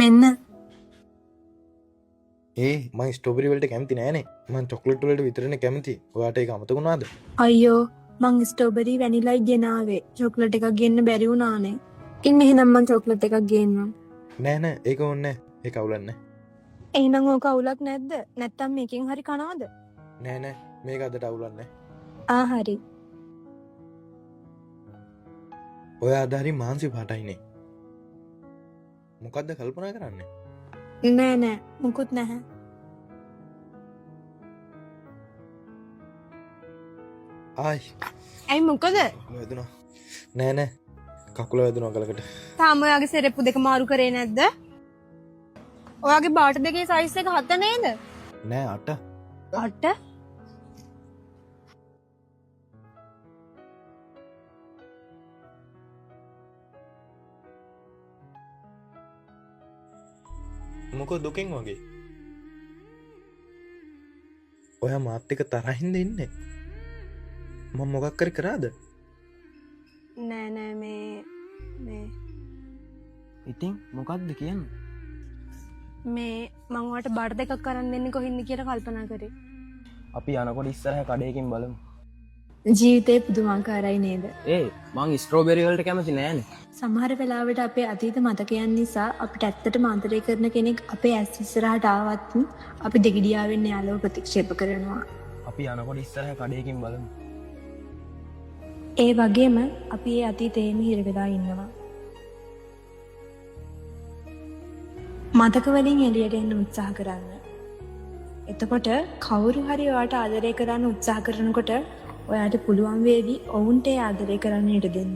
මෙන්න මං ස්ටෝබරි වලට කැමති නෑනේ. මං චොක්ලට් වලට විතරනේ කැමති. ඔයාට ඒක අමතක වුණාද? අයියෝ මං ස්ටෝබරි වැනිලයි ගෙනාවේ චොක්ලට් එකක් ගෙන්න බැරි වුණානේ. ඉන්න එහෙනම් මං චොක්ලට් එකක් ගේන්නම්. නෑ නෑ ඒක ඕනේ නෑ. ඒක අවුලක් නෑ. එහෙනම් ඕක අවුලක් නැද්ද? නැත්තම් මේකෙන් හරි කනවද? නෑ නෑ මේක අදට අවුලක් නෑ. හරි. ඔයා අද හරි මාන්සි පාටයිනේ. මොකද්ද කල්පනා කරන්නේ? නෑ නෑ මුකුත් නැහැ. ඇයි මොකද? වැදුනා. නෑ නෑ කකුල වැදුනා ගලකට. තාම ඔයාගේ සෙරෙප්පු දෙක මාරු කරේ නැද්ද? ඔයාගේ බාට දෙකේ සයිස් එක 7 නේද? නෑ 8. 8? මොකද දුකෙන් වගේ? ඔයා මාත් එක්ක තරහින්ද ඉන්නේ? මම මොකක් කර කරාද? නෑ නෑ මේ ඉතින් මොකක්ද කියන්නේ? මේ මං ඔයාලට බාට දෙකක් කරන් දෙන්නේ කොහින්ද කියලා කල්පනා කරේ. අපි යනකොට ඉස්සරහ කඩේකින් බලමු. ජීවිතේ පුදුමාකාරයි නේද? මං ස්ට්‍රෝබෙරි වලට කැමති නෑනේ. සමහර වෙලාවට අපේ අතීත මතකයන් නිසා අපිට ඇත්තටම ආදරය කරන කෙනෙක් අපේ ඇස් ඉස්සරහට ආවත් අපි දෙගිඩියාවෙන් යාළුව ප්‍රතික්ෂේප කරනවා. අපි යනකොට ඉස්සරහ කඩේකින් බලමු. ඒ වගේම අපි ඒ අතීතයේම හිර වෙලා ඉන්නවා. මතක වලින් එළියට එන්න උත්සාහ කරන්න. එතකොට කවුරු හරි ඔයාට ආදරය කරන්න උත්සාහ කරනකොට ඔයාට පුළුවන් වේවි ඔවුන්ට ආදරය කරන්න ඉඩ දෙන්න.